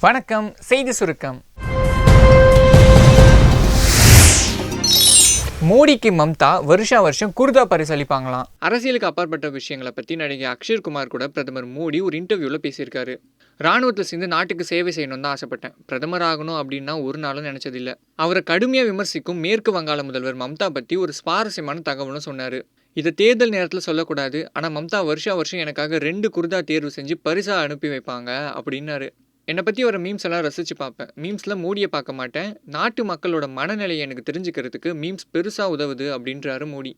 வணக்கம். செய்தி சுருக்கம். மோடிக்கு மம்தா வருஷம் குர்தா பரிசளிப்பாங்களாம். அரசியலுக்கு அப்பாற்பட்ட விஷயங்களை பற்றி நடிகை அக்ஷய்குமார் கூட பிரதமர் மோடி ஒரு இன்டர்வியூவில் பேசியிருக்காரு. ராணுவத்தில் சேர்ந்து நாட்டுக்கு சேவை செய்யணும்னு தான் ஆசைப்பட்டேன். பிரதமர் ஆகணும் அப்படின்னா ஒரு நாளும் நினச்சதில்லை. அவரை கடுமையாக விமர்சிக்கும் மேற்கு வங்காள முதல்வர் மம்தா பற்றி ஒரு சுவாரஸ்யமான தகவலும் சொன்னார். இதை தேர்தல் நேரத்தில் சொல்லக்கூடாது, ஆனால் மம்தா வருஷம் எனக்காக 2 குர்தா தேர்வு செஞ்சு பரிசாக அனுப்பி வைப்பாங்க அப்படின்னாரு. என்னை பற்றி வர மீம்ஸ் எல்லாம் ரசித்து பார்ப்பேன். மீம்ஸில் மோடியை பார்க்க மாட்டேன். நாட்டு மக்களோட மனநிலையை எனக்கு தெரிஞ்சுக்கிறதுக்கு மீம்ஸ் பெருசாக உதவுது அப்படின்றாரு மோடி.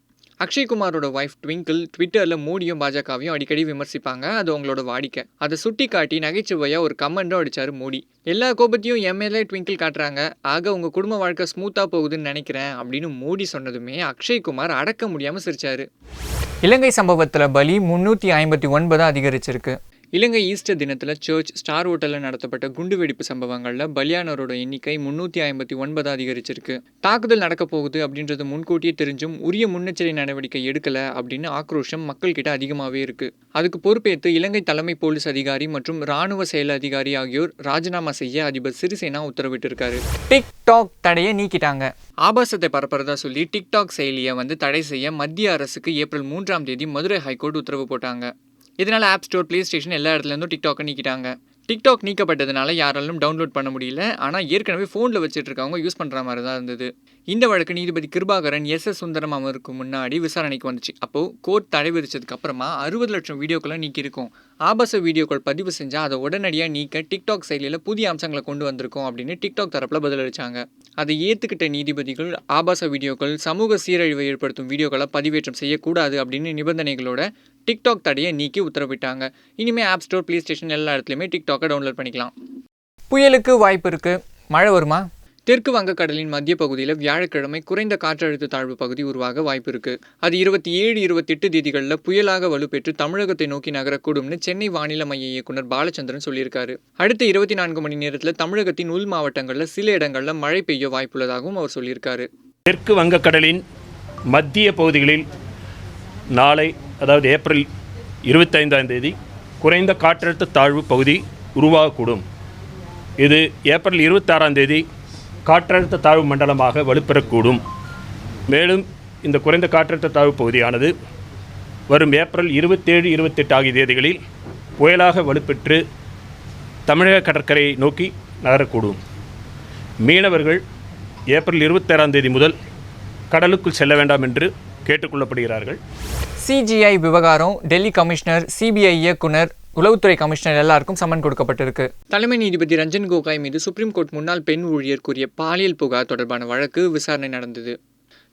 அக்ஷய்குமாரோட ஒய்ஃப் ட்விங்கிள் ட்விட்டரில் மோடியும் பாஜகவையும் அடிக்கடி விமர்சிப்பாங்க. அது அவங்களோட வாடிக்கை. அதை சுட்டி காட்டி நகைச்சுவையாக ஒரு கமெண்ட்டும் அடித்தார் மோடி. எல்லா கோபத்தையும் எம்எல்ஏ ட்விங்கிள் காட்டுறாங்க, ஆக உங்கள் குடும்ப வாழ்க்கை ஸ்மூத்தாக போகுதுன்னு நினைக்கிறேன் அப்படின்னு மோடி சொன்னதுமே அக்ஷய்குமார் அடக்க முடியாமல் சிரிச்சார். இலங்கை சம்பவத்தில் பலி 359 அதிகரிச்சிருக்கு. இலங்கை ஈஸ்டர் தினத்தில் சர்ச் ஸ்டார் ஹோட்டலில் நடத்தப்பட்ட குண்டுவெடிப்பு சம்பவங்களில் பலியானோரோட எண்ணிக்கை 359 அதிகரிச்சிருக்கு. தாக்குதல் நடக்க போகுது அப்படின்றது முன்கூட்டியே தெரிஞ்சும் உரிய முன்னெச்சரிக்கை நடவடிக்கை எடுக்கலை அப்படின்னு ஆக்ரோஷம் மக்கள்கிட்ட அதிகமாகவே இருக்குது. அதுக்கு பொறுப்பேற்று இலங்கை தலைமை போலீஸ் அதிகாரி மற்றும் இராணுவ செயல் அதிகாரி ஆகியோர் ராஜினாமா செய்ய அதிபர் சிறிசேனா உத்தரவிட்டிருக்காரு. டிக்டாக் தடையை நீக்கிட்டாங்க. ஆபாசத்தை பரப்புறதா சொல்லி டிக்டாக் செயலியை தடை செய்ய மத்திய அரசுக்கு ஏப்ரல் 3ஆம் தேதி மதுரை ஹைகோர்ட் உத்தரவு போட்டாங்க. இதனால் ஆப் ஸ்டோர், பிளே ஸ்டேஷன் எல்லா இடத்துலேருந்தும் டிக்டாக்கை நீக்கிட்டாங்க. டிக்டாக் நீக்கப்பட்டதுனால யாராலும் டவுன்லோட் பண்ண முடியல. ஆனால் ஏற்கனவே ஃபோனில் வச்சுட்டு இருக்கவங்க யூஸ் பண்ணுற மாதிரி தான் இருந்தது. இந்த வழக்கு நீதிபதி கிருபாகரன் எஸ் சுந்தரம் அவருக்கு முன்னாடி விசாரணைக்கு வந்துச்சு. அப்போது கோர்ட் தடை விதிச்சதுக்கு அப்புறமா 60 லட்சம் வீடியோக்களை நீக்கியிருக்கோம். ஆபாச வீடியோக்கள் பதிவு செஞ்சால் அதை உடனடியாக நீக்க டிக்டாக் செயலியில் புதிய அம்சங்களை கொண்டு வந்திருக்கோம் அப்படின்னு டிக்டாக் தரப்பில் பதிலளித்தாங்க. அதை ஏற்றுக்கிட்ட நீதிபதிகள் ஆபாச வீடியோக்கள், சமூக சீரழிவை ஏற்படுத்தும் வீடியோக்களை பதிவேற்றம் செய்யக்கூடாது அப்படின்னு நிபந்தனைகளோட டிக்டாக் தடையை நீக்கி உத்தரவிட்டாங்க. இனிமேல் ஆப் ஸ்டோர், பிளே ஸ்டேஷன் எல்லா இடத்துலையுமே டிக்டாக்கை டவுன்லோட் பண்ணிக்கலாம். புயலுக்கு வாய்ப்பு இருக்குது. மழை வருமா? தெற்கு வங்கக்கடலின் மத்திய பகுதியில் வியாழக்கிழமை குறைந்த காற்றழுத்த தாழ்வு பகுதி உருவாக வாய்ப்பு இருக்குது. அது 27, 28 தேதிகளில் புயலாக வலுப்பெற்று தமிழகத்தை நோக்கி நகரக்கூடும்னு சென்னை வானிலை மைய இயக்குனர் பாலச்சந்திரன் சொல்லியிருக்காரு. அடுத்த 24 மணி நேரத்தில் தமிழகத்தின் உள் மாவட்டங்களில் சில இடங்களில் மழை பெய்ய வாய்ப்புள்ளதாகவும் அவர் சொல்லியிருக்காரு. தெற்கு வங்கக்கடலின் மத்திய பகுதிகளில் நாளை, அதாவது ஏப்ரல் 25ஆம் தேதி குறைந்த காற்றழுத்த தாழ்வு பகுதி உருவாகக்கூடும். இது ஏப்ரல் 26ஆம் தேதி காற்றழுத்த தாழ்வு மண்டலமாக வலுப்பெறக்கூடும். மேலும் இந்த குறைந்த காற்றழுத்த தாழ்வு பகுதியானது வரும் ஏப்ரல் 27, 28 ஆகிய தேதிகளில் புயலாக வலுப்பெற்று தமிழக கடற்கரையை நோக்கி நகரக்கூடும். மீனவர்கள் ஏப்ரல் 26ஆம் தேதி முதல் கடலுக்குள் செல்ல வேண்டாம் என்று கேட்டுக்கொள்ளப்படுகிறார்கள். சிஜிஐ விவகாரம், டெல்லி கமிஷனர், சிபிஐ இயக்குனர், உளவுத்துறை கமிஷனர் எல்லாருக்கும் சம்மன் கொடுக்கப்பட்டிருக்கு. தலைமை நீதிபதி ரஞ்சன் கோகாய் மீது சுப்ரீம் கோர்ட் முன்னாள் பெண் ஊழியர் கூறிய பாலியல் புகார் தொடர்பான வழக்கு விசாரணை நடந்தது.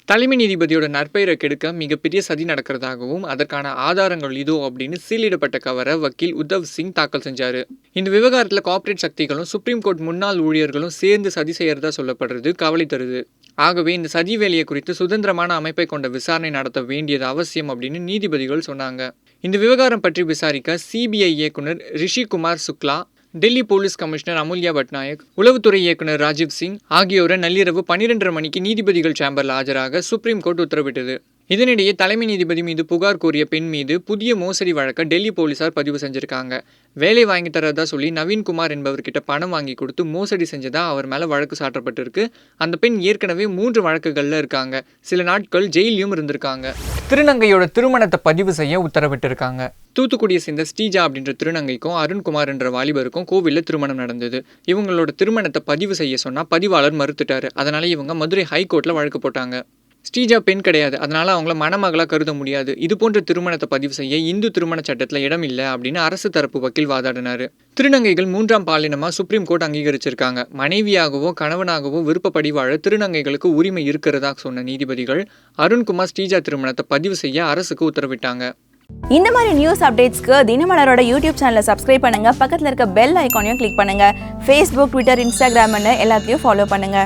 தலைமை நீதிபதியோட நற்பெயரை கெடுக்க மிகப்பெரிய சதி நடக்கிறதாகவும் அதற்கான ஆதாரங்கள் இதோ அப்படின்னு சீலிடப்பட்ட கவரை வக்கீல் உத்தவ் சிங் தாக்கல் செஞ்சார். இந்த விவகாரத்தில் கார்ப்பரேட் சக்திகளும் சுப்ரீம் கோர்ட் முன்னாள் ஊழியர்களும் சேர்ந்து சதி செய்யறதா சொல்லப்படுறது கவலை தருது. ஆகவே இந்த சதி வேலையை குறித்து சுதந்திரமான அமைப்பை கொண்ட விசாரணை நடத்த வேண்டியது அவசியம் அப்படின்னு நீதிபதிகள் சொன்னாங்க. இந்த விவகாரம் பற்றி விசாரிக்க சிபிஐ இயக்குனர் ரிஷிகுமார் சுக்லா, டெல்லி போலீஸ் கமிஷனர் அமுல்யா பட்நாயக், உளவுத்துறை இயக்குனர் ராஜீவ் சிங் ஆகியோரை நள்ளிரவு 12:30 மணிக்கு நீதிபதிகள் சேம்பரில் ஆஜராக சுப்ரீம் கோர்ட் உத்தரவிட்டது. இதனிடையே தலைமை நீதிபதி மீது புகார் கோரிய பெண் மீது புதிய மோசடி வழக்கை டெல்லி போலீசார் பதிவு செஞ்சிருக்காங்க. வேலை வாங்கி தரதா சொல்லி நவீன்குமார் என்பவர்கிட்ட பணம் வாங்கி கொடுத்து மோசடி செஞ்சதா அவர் மேலே வழக்கு சாட்டப்பட்டிருக்கு. அந்த பெண் ஏற்கனவே 3 வழக்குகளில் இருக்காங்க. சில நாட்கள் ஜெயிலையும் இருந்திருக்காங்க. திருநங்கையோட திருமணத்தை பதிவு செய்ய உத்தரவிட்டிருக்காங்க. தூத்துக்குடியை சேர்ந்த ஸ்ரீஜா அப்படின்ற திருநங்கைக்கும் அருண்குமார் என்ற வாலிபருக்கும் கோவிலில் திருமணம் நடந்தது. இவங்களோட திருமணத்தை பதிவு செய்ய சொன்னால் பதிவாளர் மறுத்துட்டாரு. அதனால இவங்க மதுரை ஹைகோர்ட்டில் வழக்கு போட்டாங்க. ஸ்ரீஜா பெண் கிடையாது, அதனால அவங்கள மணமகளாக கருத முடியாது. இது போன்ற திருமணத்தை பதிவு செய்ய இந்து திருமண சட்டத்தில் இடம் இல்லை அப்படின்னு அரசு தரப்பு வக்கீல் வாதாடினார். திருநங்கைகள் 3ஆம் பாலினமாக சுப்ரீம் கோர்ட் அங்கீகரிச்சிருக்காங்க. மனைவியாகவோ கணவனாகவோ விருப்பப்படி வாழ திருநங்கைகளுக்கு உரிமை இருக்கிறதா சொன்ன நீதிபதிகள் அருண்குமார் ஸ்ரீஜா திருமணத்தை பதிவு செய்ய அரசுக்கு உத்தரவிட்டாங்க. இந்த மாதிரி நியூஸ் அப்டேட்ஸ்க்கு தினமலரோட யூடியூப் சேனலை சப்ஸ்கிரைப் பண்ணுங்க. பக்கத்தில் இருக்க பெல் ஐக்கானையும் கிளிக் பண்ணுங்க. ஃபேஸ்புக், ட்விட்டர், இன்ஸ்டாகிராம்னு எல்லாத்தையும் ஃபாலோ பண்ணுங்க.